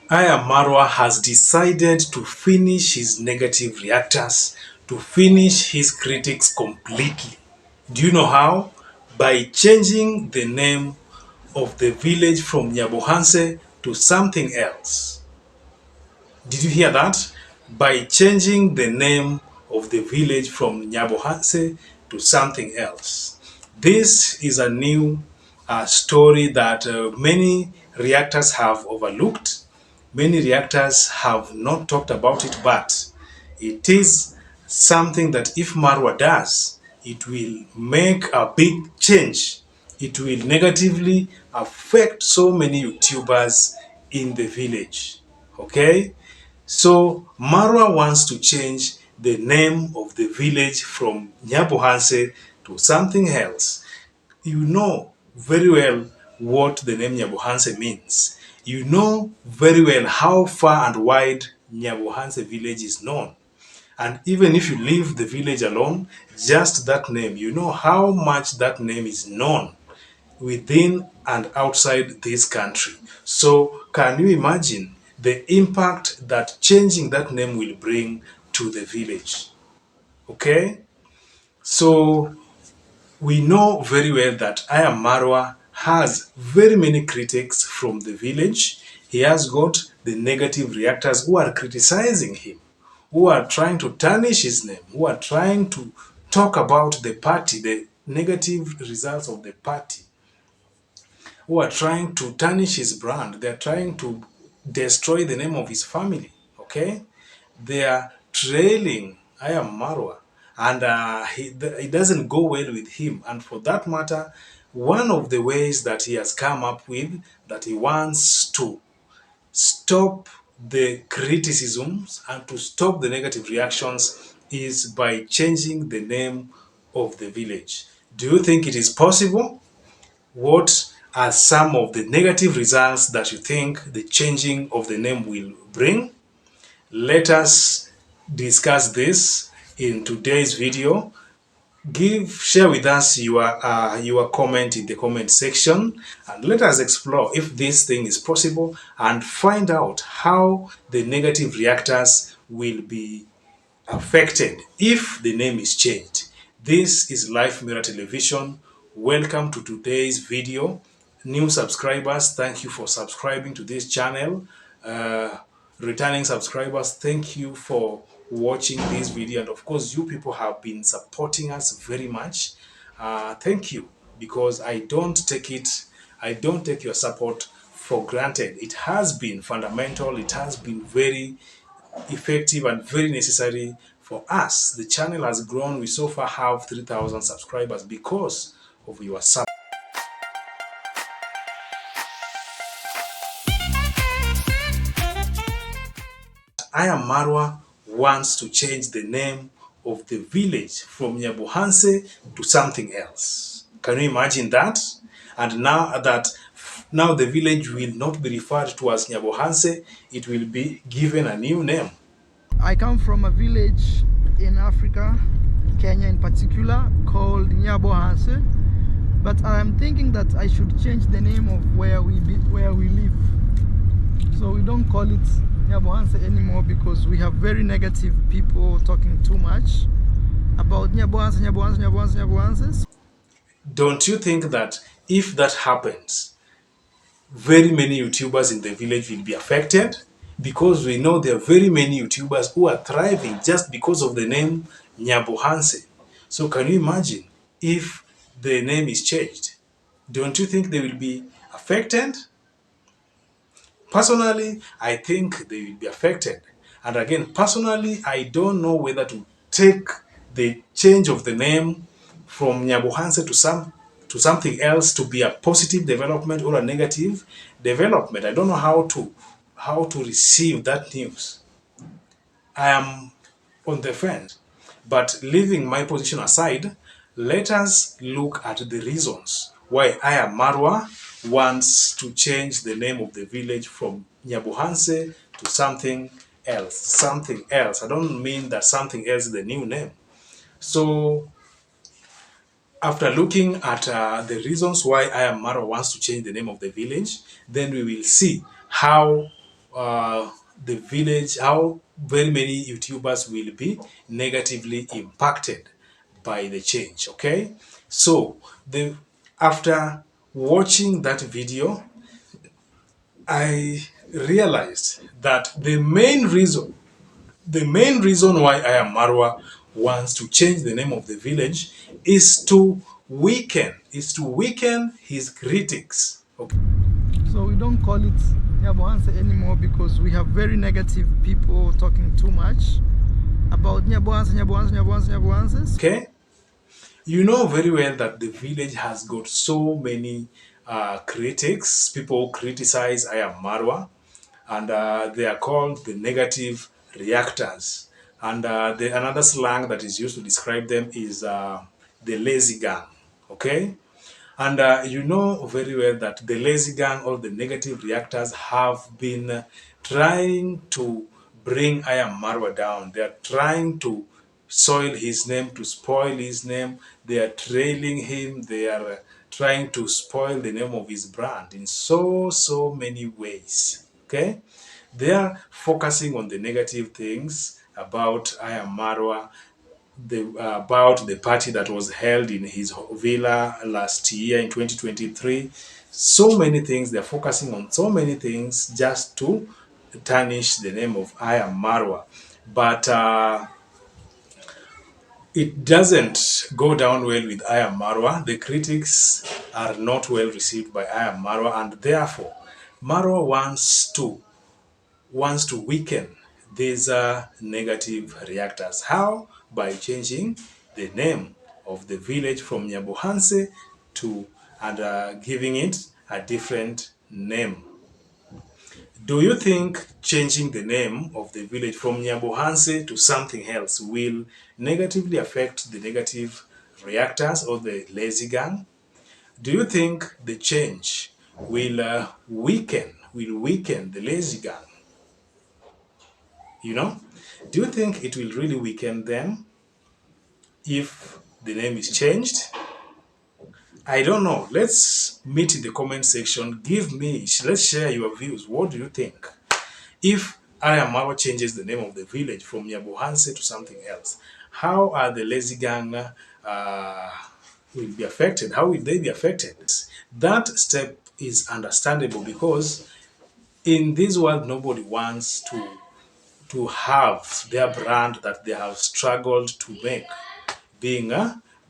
Aya Marwa has decided to finish his negative reactors, to finish his critics completely. Do you know how? By changing the name of the village from Nyabohanse to something else. Did you hear that? By changing the name of the village from Nyabohanse to something else. This is a new story that many reactors have overlooked. Many reactors have not talked about it, but it is something that if Marwa does, it will make a big change. It will negatively affect so many YouTubers in the village. Okay? So Marwa wants to change the name of the village from Nyabohanse to something else. You know very well what the name Nyabohanse means. You know very well how far and wide Nyabohanse village is known. And even if you leave the village alone, just that name, you know how much that name is known within and outside this country. So can you imagine the impact that changing that name will bring to the village? Okay? So we know very well that Aya Marwa has very many critics from the village. He has got the negative reactors who are criticizing him, who are trying to tarnish his name, who are trying to talk about the party, the negative results of the party, who are trying to tarnish his brand. They're trying to destroy the name of his family. Okay? They are trailing I am Marwa, and it doesn't go well with him. And for that matter, one of the ways that he has come up with that he wants to stop the criticisms and to stop the negative reactions is by changing the name of the village. Do you think it is possible? What are some of the negative results that you think the changing of the name will bring? Let us discuss this in today's video. Share with us your comment in the comment section, and let us explore if this thing is possible and find out how the negative reactors will be affected if the name is changed. This is Life Mirror Television. Welcome to today's video. New subscribers, thank you for subscribing to this channel. Returning subscribers, thank you for watching this video. And of course, you people have been supporting us very much. Thank you, because I don't take your support for granted. It has been fundamental. It has been very effective and very necessary for us. The channel has grown. We so far have 3,000 subscribers because of your support. I am Marwa wants to change the name of the village from Nyabohanse to something else. Can you imagine that? And now the village will not be referred to as Nyabohanse, it will be given a new name. I come from a village in Africa, Kenya in particular, called Nyabohanse, but I'm thinking that I should change the name of where we live. So we don't call it Nyabohanse anymore because we have very negative people talking too much about Nyabohanse. Don't you think that if that happens, very many YouTubers in the village will be affected? Because we know there are very many YouTubers who are thriving just because of the name Nyabohanse. So can you imagine if the name is changed? Don't you think they will be affected? Personally, I think they will be affected. And again, personally, I don't know whether to take the change of the name from Nyabohanse to something else to be a positive development or a negative development. I don't know how to receive that news. I am on the fence. But leaving my position aside, let us look at the reasons why Aya Marwa wants to change the name of the village from Nyabohanse to something else. Something else. I don't mean that something else is the new name. So, after looking at the reasons why Aya Marwa wants to change the name of the village, then we will see how the village, how very many YouTubers will be negatively impacted by the change. Okay, so the after watching that video, I realized that the main reason why I am Marwa wants to change the name of the village is to weaken his critics. Okay. So we don't call it Nyabohanse anymore because we have very negative people talking too much about Nyabohanse, Nyabohanse, Nyabohanse, Nyabohanse. Okay. You know very well that the village has got so many critics, people who criticize I am Marwa, and they are called the negative reactors. And another slang that is used to describe them is the lazy gang. Okay? And you know very well that the lazy gang or the negative reactors have been trying to bring Ayam Marwa down. They are trying to soil his name, to spoil his name. They are trailing him. They are trying to spoil the name of his brand in so many ways. Okay? They are focusing on the negative things about Ayam Marwa, about the party that was held in his villa last year in 2023. So many things, they're focusing on so many things just to tarnish the name of Aya Marwa. But it doesn't go down well with Aya Marwa. The critics are not well received by Aya Marwa, and therefore, Marwa wants to weaken these negative reactors. How? By changing the name of the village from Nyabohanse to and giving it a different name. Do you think changing the name of the village from Nyabohanse to something else will negatively affect the negative reactors or the lazy gang? Do you think the change will weaken the lazy gang? You know, do you think it will really weaken them if the name is changed? I don't know. Let's meet in the comment section. Let's share your views. What do you think? If Ayamawa changes the name of the village from Nyabohanse to something else, how are the lazy gang will be affected? How will they be affected? That step is understandable because in this world, nobody wants to have their brand that they have struggled to make being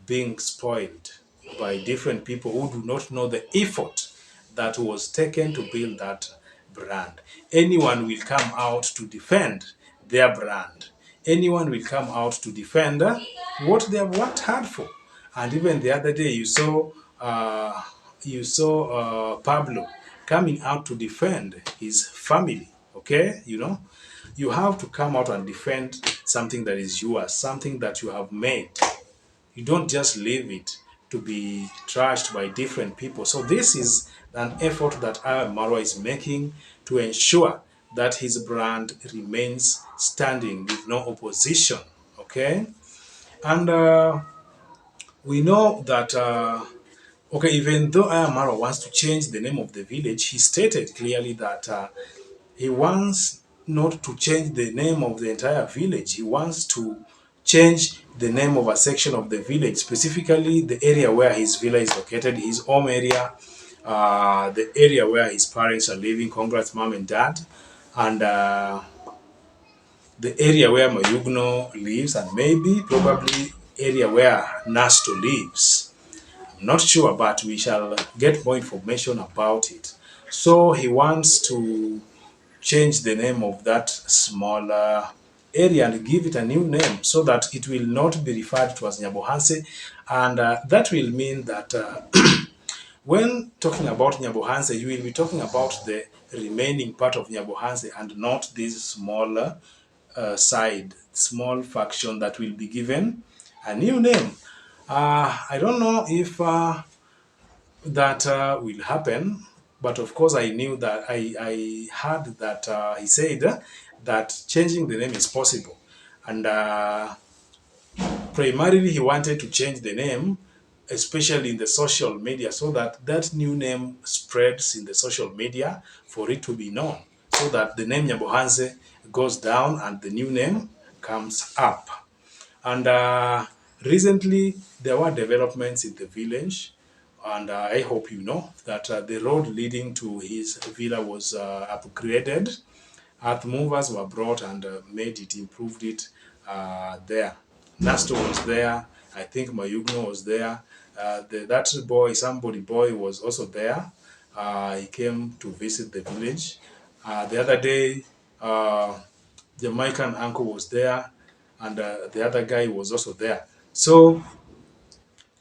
being spoiled by different people who do not know the effort that was taken to build that brand. Anyone will come out to defend their brand. Anyone will come out to defend what they have worked hard for. And even the other day, you saw Pablo coming out to defend his family. Okay, you have to come out and defend something that is yours, something that you have made. You don't just leave it to be trashed by different people. So this is an effort that Marwa is making to ensure that his brand remains standing with no opposition. Okay, and we know that. Okay, even though Ayamaro wants to change the name of the village, he stated clearly that he wants not to change the name of the entire village. He wants to change the name of a section of the village, specifically the area where his villa is located, his home area, the area where his parents are living. Congrats, mom and dad. And the area where Mayuguno lives, and maybe probably area where Nasto lives. I'm not sure, but we shall get more information about it. So he wants to change the name of that smaller area and give it a new name so that it will not be referred to as Nyabohanse. And that will mean that when talking about Nyabohanse, you will be talking about the remaining part of Nyabohanse and not this smaller small faction that will be given a new name. I don't know if that will happen. But of course, I knew that I heard that he said that changing the name is possible. And primarily, he wanted to change the name, especially in the social media, so that that new name spreads in the social media for it to be known. so that the name Nyabohanse goes down and the new name comes up. And recently, there were developments in the village, and I hope you know that the road leading to his villa was upgraded. Earth movers were brought and made it, improved it there. Nasto was there. I think Mayuguno was there. That boy, somebody boy, was also there. He came to visit the village. The other day, Jamaican uncle was there, and the other guy was also there. So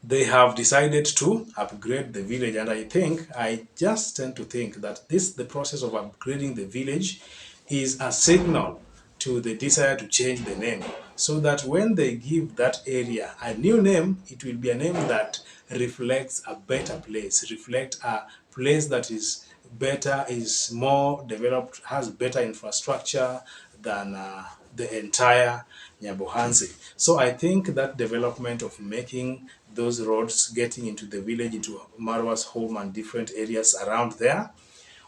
they have decided to upgrade the village, and I just tend to think that the process of upgrading the village is a signal to the desire to change the name, so that when they give that area a new name, it will be a name that reflects a better place, reflect a place that is better, is more developed, has better infrastructure than the entire Nyabohanse. So I think that development of making those roads getting into the village, into Marwa's home and different areas around there,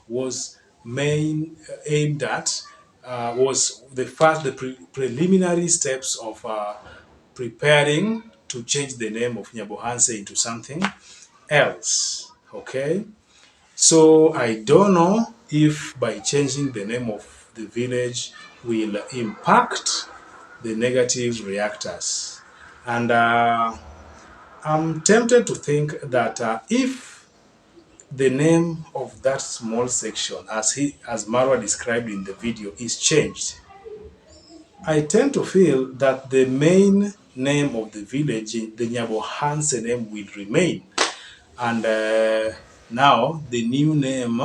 was aimed at, was the preliminary steps of preparing to change the name of Nyabohanse into something else. Okay? So I don't know if by changing the name of the village will impact the negative reactors. And I'm tempted to think that if the name of that small section, as Marwa described in the video, is changed, I tend to feel that the main name of the village, the Nyabohanse name, will remain. And now the new name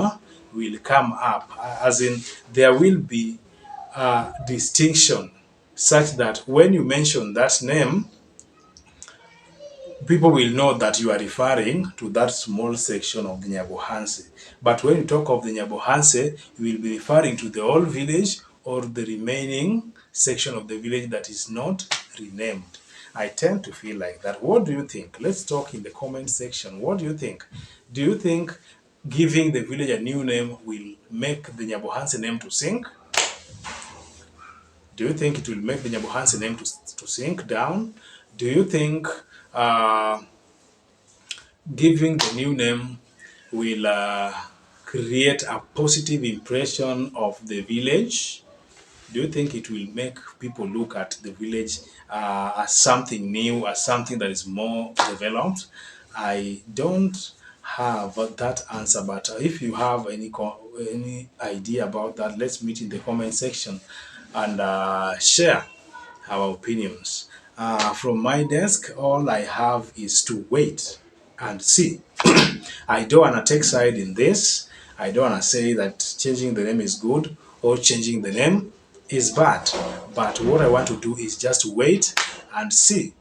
will come up, as in there will be a distinction such that when you mention that name, people will know that you are referring to that small section of the Nyabohanse. But when you talk of the Nyabohanse, you will be referring to the whole village or the remaining section of the village that is not renamed. I tend to feel like that. What do you think? Let's talk in the comment section. What do you think? Do you think giving the village a new name will make the Nyabohanse name to sink? Do you think it will make the Nyabohanse name to sink down? Do you think giving the new name will create a positive impression of the village? Do you think it will make people look at the village as something new, as something that is more developed? I don't have that answer, but if you have any idea about that, let's meet in the comment section and share our opinions. From my desk, all I have is to wait and see. I don't want to take side in this. I don't want to say that changing the name is good or changing the name is bad. But what I want to do is just wait and see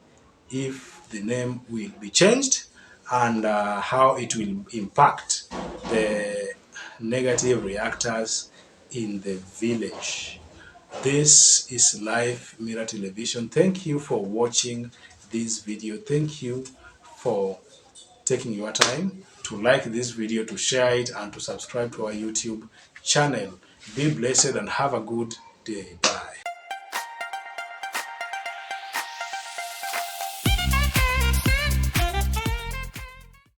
if the name will be changed and how it will impact the negative reactors in the village. This is Live Mirror Television. Thank you for watching this video. Thank you for taking your time to like this video, to share it, and to subscribe to our YouTube channel. Be blessed and have a good day. Bye.